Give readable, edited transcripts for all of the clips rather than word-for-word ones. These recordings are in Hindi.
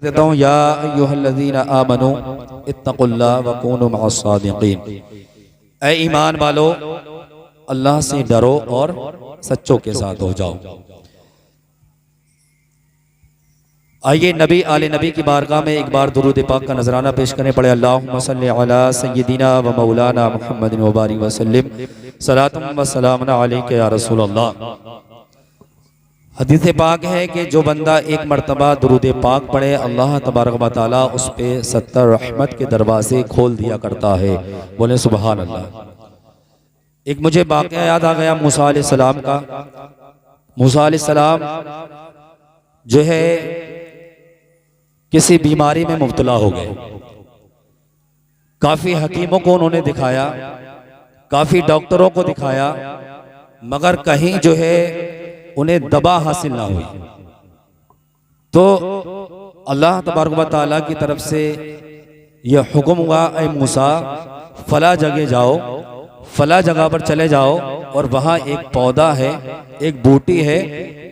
देता हूँ, या अय्युहल्लज़ीना आमनू इत्तक़ुल्लाह व कूनू मअस्सादिक़ीन। ऐ ईमान वालो, अल्लाह से डरो और सच्चों के साथ हो जाओ। आइए नबी आले नबी की बारगाह में एक बार दुरूद पाक का नजराना पेश करें। पढ़े अल्लाहुम्मा सल्लि अला सय्यिदिना व मौलाना मुहम्मदिन व बारिक व सल्लिम सलातुम व सलामुन अलैका या रसूल अल्लाह। हदीस पाक है कि जो बंदा एक मरतबा दुरूद पाक पढ़े, अल्लाह तबारक व तआला उस पे 70 रहमत के दरवाजे खोल दिया करता है। बोले सुबहान अल्लाह। एक मुझे वाक़या याद आ गया मूसा अलैहिस्सलाम का। मूसा अलैहिस्सलाम जो है किसी बीमारी में मुब्तला हो गए। काफी हकीमों को उन्होंने दिखाया, काफी डॉक्टरों को दिखाया, मगर कहीं जो है उन्हें दवा हासिल ना हुई। तो अल्लाह तबारक व तआला की तरफ से यह हुक्म हुआ, ऐ मूसा फला जगह जाओ, फला जगह पर चले जाओ और वहाँ एक पौधा है, एक बूटी है,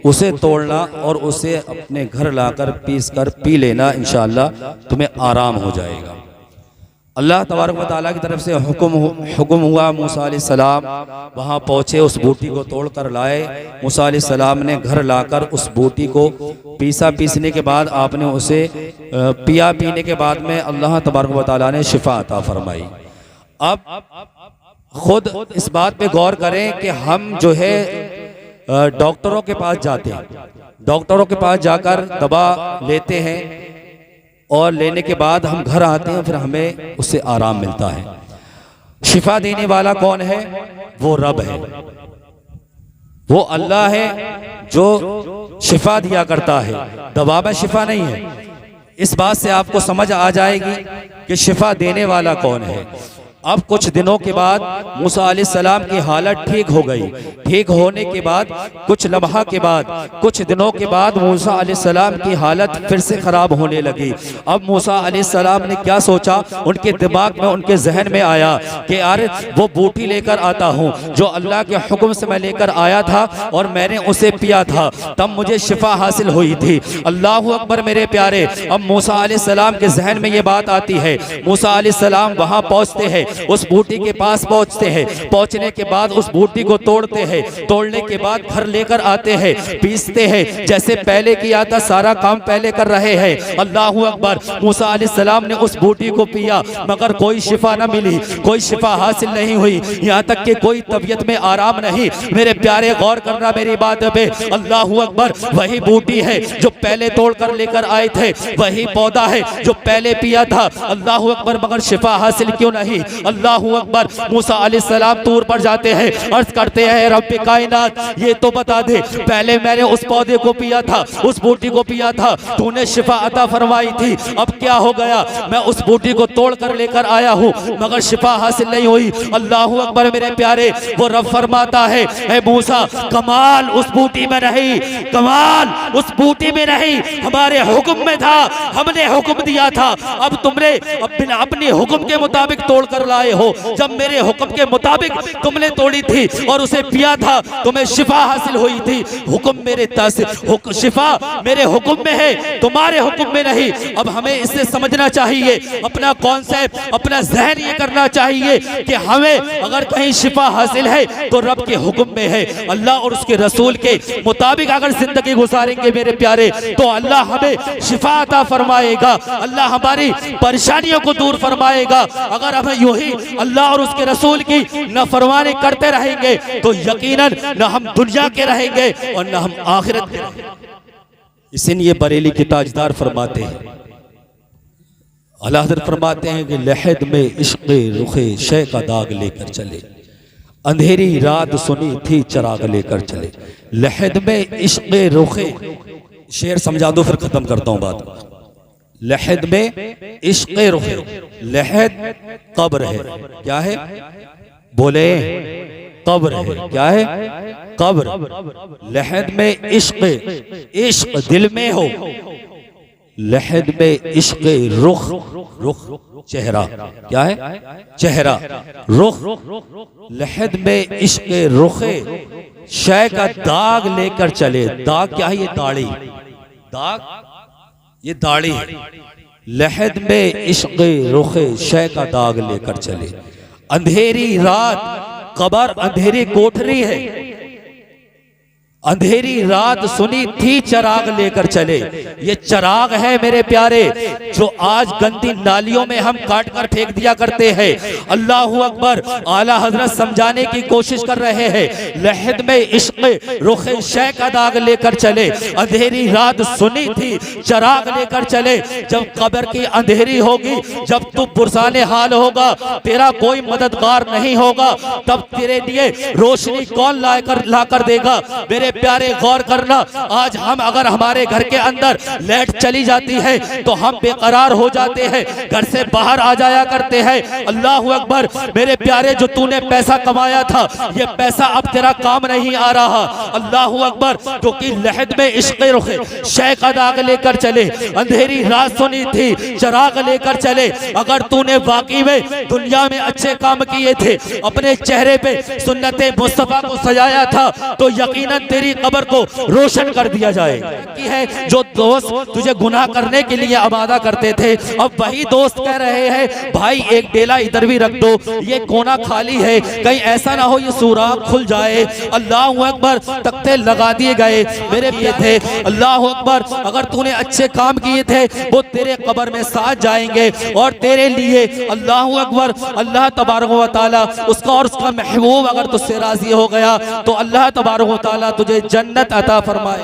उसे तोड़ना और उसे अपने घर लाकर पीस कर पी लेना, इंशाअल्लाह तुम्हें आराम हो जाएगा। अल्लाह तबारक व तआला की तरफ से हुक्म हुआ। मूसा अलैहिस्सलाम वहाँ पहुँचे, उस बूटी को तोड़ कर लाए। मूसा अलैहिस्सलाम ने घर लाकर उस बूटी को पीसा। पीसने के बाद आपने उसे पिया। पीने के बाद में अल्लाह तबारक व तआला ने शिफा अता फरमाई। अब खुद इस बात पे गौर करें कि हम जो है डॉक्टरों के पास जाते हैं, डॉक्टरों के पास जाकर दवा लेते हैं और लेने के बाद हम घर आते हैं, फिर हमें उससे आराम मिलता है। शिफा देने वाला कौन है? वो रब है, वो अल्लाह है जो शिफा दिया करता है। दवा में शिफा नहीं है। इस बात से आपको समझ आ जाएगी कि शिफा देने वाला कौन है। अब कुछ दिनों के बाद मूसा अलैहिस्सलाम की हालत ठीक हो गई। ठीक होने के बाद कुछ लम्हा के बाद, कुछ दिनों के बाद मूसा अलैहिस्सलाम की हालत फिर से खराब होने लगी। अब मूसा अलैहिस्सलाम ने क्या सोचा, उनके दिमाग में, उनके जहन में आया कि यार वो बूटी लेकर आता हूँ जो अल्लाह के हुक्म से मैं लेकर आया था और मैंने उसे पिया था, तब मुझे शिफा हासिल हुई थी। अल्लाह अकबर मेरे प्यारे। अब मूसा अलैहिस्सलाम के जहन में ये बात आती है। मूसा अलैहिस्सलाम वहाँ पहुँचते हैं, उस बूटी के पास पहुंचते हैं। पहुंचने के बाद उस बूटी को तोड़ते हैं। तोड़ने के बाद घर लेकर आते हैं, पीसते हैं। जैसे पहले किया था सारा काम पहले कर रहे हैं। अल्लाहू अकबर। मूसा अलैहिस्सलाम ने उस बूटी को पिया, मगर कोई शिफा न मिली, कोई शिफा हासिल नहीं हुई, यहाँ तक कि कोई तबीयत में आराम नहीं। मेरे प्यारे गौर करना मेरी बात पे। अल्लाहू अकबर। वही बूटी है जो पहले तोड़ कर लेकर आए थे, वही पौधा है जो पहले पिया था। अल्लाहू अकबर। मगर शिफा हासिल क्यों नहीं? अल्लाहू अकबर। मूसा अलैहिस्सलाम तूर पर जाते हैं, अर्ज करते हैं, रब्बे कायनात ये तो बता दे, पहले मैंने उस पौधे को पिया था, उस बूटी को पिया था, तूने शिफा अता फरमाई थी, अब क्या हो गया? मैं उस बूटी को तोड़ कर लेकर आया हूँ मगर शिफा हासिल नहीं हुई। अल्लाहू अकबर मेरे प्यारे। वो रब फरमाता है, ऐ मूसा कमाल उस बूटी में नहीं, कमाल उस बूटी में नहीं, हमारे हुक्म में था, हमने हुक्म दिया था। अब तुमने अपने हुक्म के मुताबिक तोड़ कर लाए हो। जब मेरे हुक्म के मुताबिक तुमने तोड़ी थी और उसे पिया था, तुम्हें शिफा हासिल हुई थी। हुक्म मेरे शिफा मेरे हुक्म में है, तुम्हारे हुक्म में नहीं। अब हमें इससे समझना चाहिए, अपना कॉन्सेप्ट, अपना जहन ये करना चाहिए कि हमें अगर कहीं शिफा हासिल है तो रब के हुक्म में है। अल्लाह और उसके रसूल के मुताबिक अगर जिंदगी गुजारेंगे मेरे प्यारे, तो अल्लाह हमें शिफा अता फरमाएगा, अल्लाह हमारी परेशानियों को दूर फरमाएगा। अगर हमें यूं ही अल्लाह और उसके रसूल की नाफरमानी करते रहेंगे तो यकीनन न हम दुनिया के रहेंगे और न हम आखिरत के रहेंगे। इसलिए बरेली के ताजदार फरमाते हैं, आला हज़रत फरमाते हैं कि लहद में इश्क़े रुखे शय का दाग लेकर चले, अंधेरी रात सुनी थी चराग लेकर चले। लहद में इश्क़े रुखे, शेर समझा दो फिर खत्म करता हूं बात। लहद में इश्क़े रुखे, लहद कब्र है, क्या है? बोले कब्र है, क्या है? कब्र। लहद में इश्क़, इश्क़ दिल में हो, लहद में इश्क़ रुख, रुख चेहरा, क्या है? चेहरा, रुख। लहद में इश्क़ रुखे शय का दाग लेकर चले। दाग क्या है? ये दाढ़ी, दाग ये दाढ़ी है। लहद में इश्क़ रुखे शय का दाग लेकर चले, अंधेरी रात कबर अंधेरी कोठरी है, अंधेरी रात सुनी थी चराग लेकर चले। ये चराग है मेरे प्यारे जो आज गंदी नालियों में हम काट कर फेंक दिया करते हैं। अल्लाहू अकबर। आला हजरत समझाने की कोशिश कर रहे हैं, लहद में इश्क़ रुखे शय का दाग लेकर चले, अंधेरी रात सुनी थी चराग लेकर चले। जब कब्र की अंधेरी होगी, जब तू पुरसाने हाल होगा, तेरा कोई मददगार नहीं होगा, तब तेरे लिए रोशनी कौन ला कर देगा। मेरे प्यारे गौर करना, आज हम अगर हमारे घर के अंदर लाइट चली जाती है तो हम बेकरार हो जाते हैं, घर से बाहर आ जाया करते हैं। अल्लाह अकबर। मेरे प्यारे जो तूने पैसा कमाया था, ये पैसा अब तेरा काम नहीं आ रहा। अल्लाह अकबर। क्योंकि लहद में इश्क़ रुखे शय का दाग लेकर चले, अंधेरी रात सुनी थी चराग लेकर चले। अगर तूने वाकई में दुनिया में अच्छे काम किए थे, अपने चेहरे पे सुन्नते मुस्तफा को सजाया था, तो यकीनन तेरी कब्र को रोशन कर दिया जाए। कि है जो दोस्त तुझे गुनाह करने के लिए आमादा करते थे, अब वही दोस्त कह रहे हैं भाई एक डेला इधर भी रख दो, ये कोना खाली है, कहीं ऐसा ना हो ये सुराख खुल जाए। अल्लाह अकबर। तख्ते लगा दिए गए मेरे पिए थे। अल्लाह अकबर। अगर तूने अच्छे काम किए थे वो तेरे कब्र में साथ जाएंगे और तेरे लिए अल्लाह अकबर अल्लाह तबारक व तआला उसका और उसका महबूब अगर तुझसे राजी हो गया तो अल्लाह तबारक व तआला तुझे जन्नत अता फरमाए।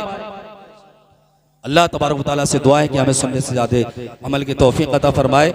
अल्लाह तबारक व तआला से दुआ है कि हमें सुनने से ज्यादा अमल की तौफीक अता फरमाए।